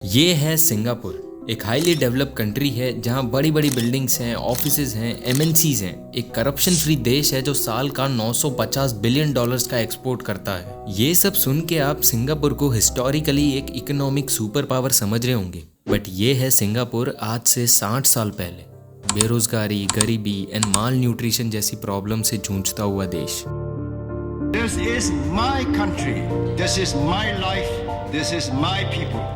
ये है सिंगापुर। एक हाईली डेवलप्ड कंट्री है जहां बड़ी बड़ी बिल्डिंग्स हैं, ऑफिसेज हैं, एमएनसीज हैं। एक करप्शन फ्री देश है जो साल का 950 बिलियन डॉलर्स का एक्सपोर्ट करता है। ये सब सुन के आप सिंगापुर को हिस्टोरिकली एक इकोनॉमिक सुपर पावर समझ रहे होंगे, बट ये है सिंगापुर आज से 60 साल पहले बेरोजगारी, गरीबी एंड माल न्यूट्रिशन जैसी प्रॉब्लम से जूझता हुआ देश। This is my country. This is my life. This is my people.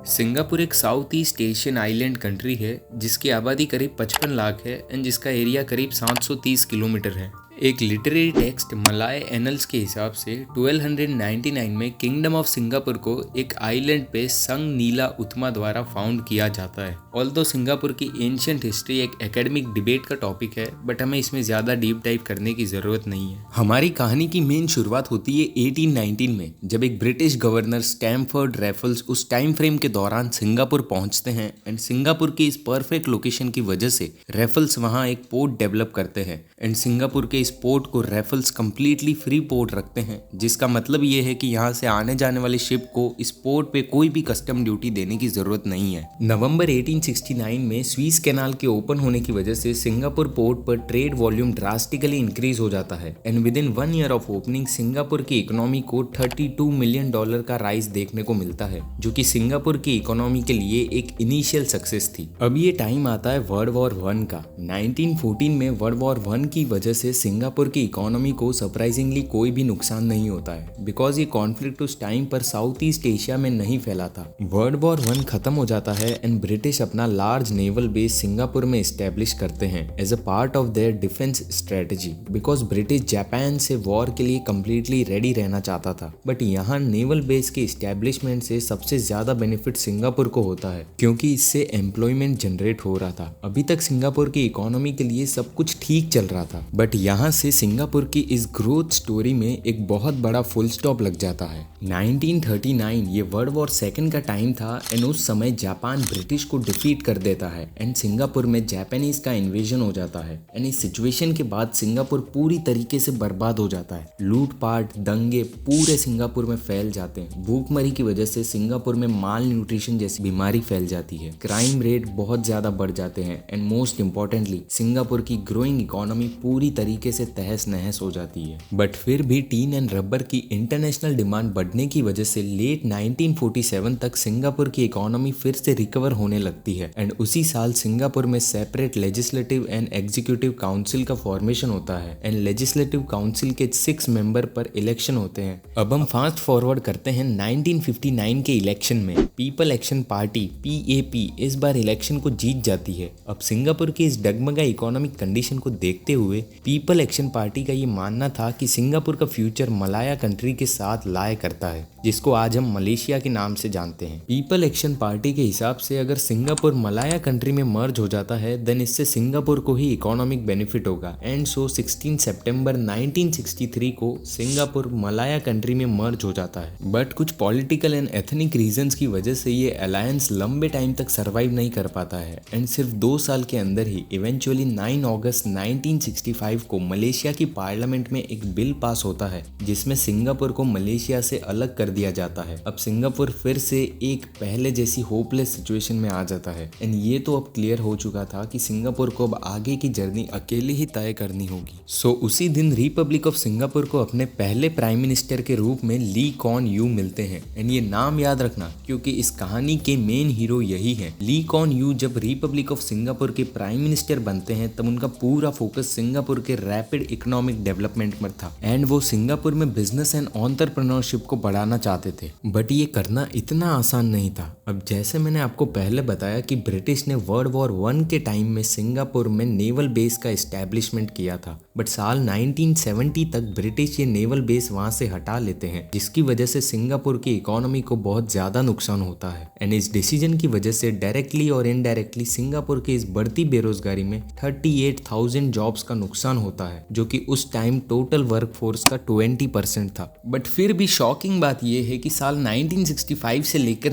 Singapore एक south east Asian island country है जिसकी आबादी करीब 55 लाख है एंड जिसका एरिया करीब 730 किलोमीटर है। एक लिटरेरी टेक्स्ट मलाय एनल्स के हिसाब से 1299 में किंगडम ऑफ सिंगापुर को एक आइलैंड पे संग नीला उथमा द्वारा फाउंड किया जाता है। ऑल्दो सिंगापुर की एंशिएंट हिस्ट्री एक एकेडमिक डिबेट का टॉपिक है, बट हमें इसमें ज्यादा डीप डाइव करने की जरूरत नहीं है। हमारी कहानी की मेन शुरुआत होती है 1819 में, जब एक ब्रिटिश गवर्नर स्टैमफोर्ड रैफल्स उस टाइम फ्रेम के दौरान सिंगापुर पहुंचते हैं एंड सिंगापुर की इस परफेक्ट लोकेशन की वजह से रैफल्स वहां एक पोर्ट डेवलप करते हैं एंड सिंगापुर के इस पोर्ट को रैफल्स कंप्लीटली फ्री पोर्ट रखते हैं, जिसका मतलब ये है कि यहाँ से आने जाने वाले शिप को इस पोर्ट पे कोई भी कस्टम ड्यूटी देने की जरूरत नहीं है। नवंबर 1869 में स्वीज कैनाल के ओपन होने की वजह से सिंगापुर पोर्ट पर ट्रेड वॉल्यूम ड्रास्टिकली इंक्रीज हो जाता है and with in 1 year of opening Singapore की इकोनॉमी को $32 मिलियन का राइज देखने को मिलता है, जो कि सिंगापुर की इकोनॉमी के लिए एक इनिशियल सक्सेस थी। अब ये टाइम आता है वर्ल्ड वॉर 1 का। 1914 में वर्ल्ड वॉर 1 की वजह से सिंगापुर की इकोनॉमी को सरप्राइजिंगली कोई भी नुकसान नहीं होता है, बिकॉज ये कॉन्फ्लिक्ट उस टाइम पर साउथ ईस्ट एशिया में नहीं फैला था। वर्ल्ड वॉर 1 खत्म हो जाता है एंड ब्रिटिश अपना लार्ज नेवल बेस सिंगापुर में एस्टेब्लिश करते हैं as a part of their defence strategy, because British Japan से वॉर के लिए कम्प्लीटली रेडी रहना चाहता था। बट यहाँ नेवल बेस के एस्टेब्लिशमेंट से सबसे ज्यादा बेनिफिट सिंगापुर को होता है, क्योंकि इससे एम्प्लॉयमेंट जनरेट हो रहा था। अभी तक सिंगापुर की इकोनॉमी के लिए सब कुछ ठीक चल रहा था, बट यहाँ से सिंगापुर की इस ग्रोथ स्टोरी में एक बहुत बड़ा फुल स्टॉप लग जाता है। 1939 ये वर्ल्ड वॉर 2 का टाइम था एंड उस समय जापान ब्रिटिश को डिफीट कर देता है एंड सिंगापुर में जापानीज का इन्वेजन हो जाता है एंड इस सिचुएशन के बाद सिंगापुर पूरी तरीके से बर्बाद हो जाता है। लूटपाट, दंगे पूरे सिंगापुर में फैल जाते हैं। भूखमरी की वजह से सिंगापुर में माल न्यूट्रिशन जैसी बीमारी फैल जाती है। क्राइम रेट बहुत ज्यादा बढ़ जाते हैं एंड मोस्ट इंपॉर्टेंटली सिंगापुर की ग्रोइंग इकोनॉमी पूरी तरीके से तहस नहस हो जाती है। बट फिर भी टीन एंड रबर की इंटरनेशनल डिमांड बढ़ने की वजह से लेट 1947 तक सिंगापुर की इकोनॉमी फिर से रिकवर होने लगती है एंड उसी साल सिंगापुर में separate legislative and executive council का फॉर्मेशन होता है एंड लेजिस्लेटिव काउंसिल के 6 मेंबर पर इलेक्शन होते हैं। अब हम फास्ट फॉरवर्ड करते हैं 1959 के इलेक्शन में। पीपल एक्शन पार्टी PAP इस बार इलेक्शन को जीत जाती है। अब सिंगापुर की इस डगमगा इकोनॉमिक कंडीशन को देखते हुए पीपल एक्शन पार्टी का ये मानना था कि सिंगापुर का फ्यूचर मलाया कंट्री के साथ लाया करता है, जिसको आज हम मलेशिया के नाम से जानते हैं। पीपल एक्शन पार्टी के हिसाब से अगर सिंगापुर मलाया कंट्री में मर्ज हो जाता है देन इससे सिंगापुर को ही इकोनॉमिक बेनिफिट होगा एंड सो 16 सितंबर 1963 को सिंगापुर मलाया कंट्री में मर्ज हो जाता है। बट कुछ पॉलिटिकल एंड एथनिक रीजंस की वजह से ये अलायंस लंबे टाइम तक सरवाइव नहीं कर पाता है एंड सिर्फ 2 साल के अंदर ही इवेंचुअली 9 अगस्त 1965 को मलेशिया की पार्लियामेंट में एक बिल पास होता है जिसमें सिंगापुर को मलेशिया से अलग कर दिया जाता है। अब सिंगापुर फिर से एक पहले जैसी होपलेस सिचुएशन में आ जाता है एंड ये तो अब क्लियर हो चुका था कि सिंगापुर को अब आगे की जर्नी अकेले ही तय करनी होगी। सो उसी दिन रिपब्लिक ऑफ सिंगापुर को अपने पहले प्राइम मिनिस्टर के रूप में ली कॉन यू मिलते हैं एंड ये नाम याद रखना क्योंकि इस कहानी के मेन हीरो यही है। ली कॉन यू जब रिपब्लिक ऑफ सिंगापुर के प्राइम मिनिस्टर बनते हैं तब उनका पूरा फोकस सिंगापुर के रैपिड इकोनॉमिक डेवलपमेंट पर था एंड वो सिंगापुर में बिजनेस एंड एंटरप्रेन्योरशिप को बढ़ाना चाहते थे। बट ये करना इतना आसान नहीं था। अब जैसे मैंने आपको पहले बताया कि ब्रिटिश ने वर्ल्ड वॉर 1 के टाइम में सिंगापुर में नेवल बेस का एस्टेब्लिशमेंट किया था, बट साल 1970 तक ब्रिटिश ये नेवल बेस वहां से हटा लेते हैं, जिसकी वजह से सिंगापुर की इकोनॉमी को बहुत ज्यादा नुकसान होता है एंड इस डिसीजन की वजह से डायरेक्टली और इनडायरेक्टली सिंगापुर की इस बढ़ती बेरोजगारी में 38,000 जॉब्स का नुकसान होता है, जो कि उस टाइम टोटल वर्कफोर्स का 20% था। बट फिर भी शॉकिंग बात यह है कि साल 1965 से लेकर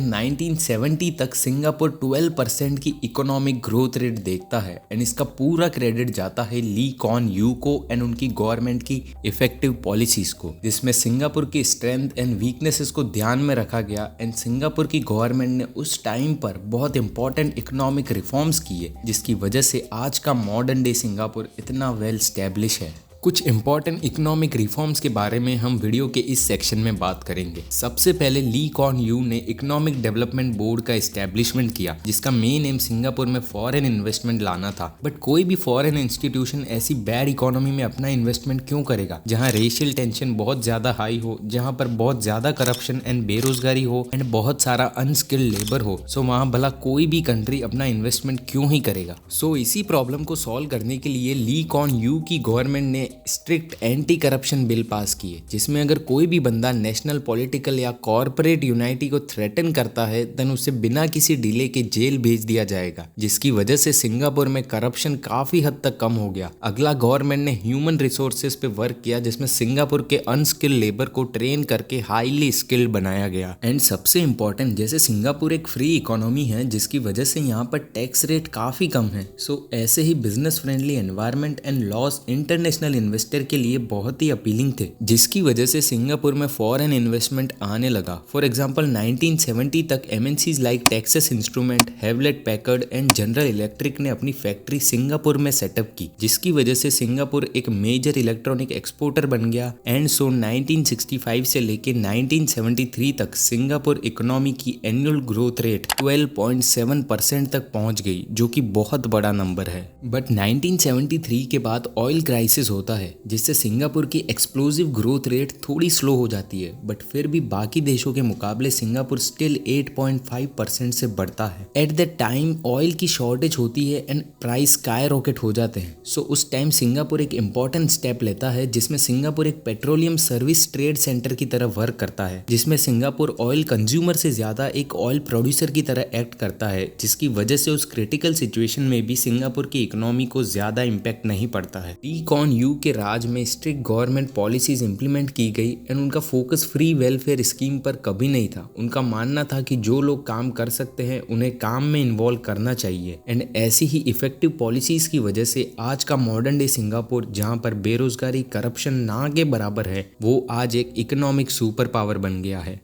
1970 तक सिंगापुर 12% की इकोनॉमिक ग्रोथ रेट देखता है एंड इसका पूरा क्रेडिट जाता है ली कॉन यू को एंड उनकी गवर्नमेंट की इफेक्टिव पॉलिसीज को, जिसमें सिंगापुर की स्ट्रेंथ एंड वीकनेसेस को ध्यान में रखा गया एंड सिंगापुर की गवर्नमेंट ने उस टाइम पर बहुत इंपॉर्टेंट इकोनॉमिक रिफॉर्म्स किए जिसकी वजह से आज का मॉडर्न डे सिंगापुर इतना वेल स्टैब्लिश है। कुछ इंपॉर्टेंट इकोनॉमिक रिफॉर्म्स के बारे में हम वीडियो के इस सेक्शन में बात करेंगे। सबसे पहले ली कॉन यू ने इकोनॉमिक डेवलपमेंट बोर्ड का एस्टेब्लिशमेंट किया जिसका मेन एम सिंगापुर में फॉरेन इन्वेस्टमेंट लाना था। बट कोई भी फॉरेन इंस्टीट्यूशन ऐसी बैड इकोनॉमी में अपना इन्वेस्टमेंट क्यों करेगा जहां रेशियल टेंशन बहुत ज्यादा हाई हो, जहां पर बहुत ज्यादा करप्शन एंड बेरोजगारी हो एंड बहुत सारा अनस्किल्ड लेबर हो। सो वहां भला कोई भी कंट्री अपना इन्वेस्टमेंट क्यों ही करेगा। सो इसी प्रॉब्लम को सॉल्व करने के लिए ली कॉन यू की गवर्नमेंट ने strict anti corruption bill pass किए जिसमें अगर कोई भी बंदा नेशनल पॉलिटिकल या कॉर्पोरेट यूनिटी को थ्रेटन करता है देन उसे बिना किसी डिले के जेल भेज दिया जाएगा, जिसकी वजह से सिंगापुर में करप्शन काफी हद तक कम हो गया। अगला गवर्नमेंट ने ह्यूमन रिसोर्सेज पे वर्क किया जिसमें सिंगापुर के अनस्किल्ड लेबर को ट्रेन करके हाईली स्किल्ड बनाया गया। एंड सबसे इंपॉर्टेंट, जैसे सिंगापुर एक फ्री इकोनॉमी है जिसकी वजह से यहाँ पर टैक्स रेट काफी कम है। सो ऐसे ही business friendly environment and laws international investor के लिए बहुत ही अपीलिंग थे जिसकी वजह से सिंगापुर में फॉरेन इन्वेस्टमेंट आने लगा। फॉर एग्जांपल 1970 तक MNCs like Texas instrument, Hewlett Packard and general electric ने अपनी फैक्ट्री सिंगापुर में सेटअप की जिसकी वजह से सिंगापुर एक मेजर इलेक्ट्रॉनिक एक्सपोर्टर बन गया। एंड सो 1965 से लेके 1973 तक सिंगापुर इकोनॉमी की एनुअल ग्रोथ रेट 12.7% तक पहुंच गई जो कि बहुत बड़ा नंबर है। बट 1973 के बाद ऑयल क्राइसिस होता है जिससे सिंगापुर की एक्सप्लोसिव ग्रोथ रेट थोड़ी स्लो हो जाती है। बट फिर भी बाकी देशों के मुकाबले सिंगापुर स्टिल 8.5% से बढ़ता है। एट द टाइम ऑयल की शॉर्टेज होती है एंड प्राइस स्काई रॉकेट हो जाते हैं। सो उस टाइम सिंगापुर एक इंपॉर्टेंट स्टेप लेता है जिसमें सिंगापुर एक पेट्रोलियम सर्विस ट्रेड सेंटर की तरह वर्क करता है, जिसमें सिंगापुर ऑयल कंज्यूमर से ज्यादा एक ऑयल प्रोड्यूसर की तरह एक्ट करता है, जिसकी वजह से उस क्रिटिकल सिचुएशन में भी सिंगापुर की इकोनॉमी को ज्यादा इम्पैक्ट नहीं पड़ता है। ली कॉन यू के राज में स्ट्रिक्ट गवर्नमेंट पॉलिसीज इंप्लीमेंट की गई एंड उनका फोकस फ्री वेलफेयर स्कीम पर कभी नहीं था। उनका मानना था कि जो लोग काम कर सकते हैं उन्हें काम में इन्वॉल्व करना चाहिए। एंड ऐसी ही इफेक्टिव पॉलिसीज की वजह से आज का मॉडर्न डे सिंगापुर, जहां पर बेरोजगारी करप्शन ना के बराबर है, वो आज एक इकोनॉमिक सुपर पावर बन गया है।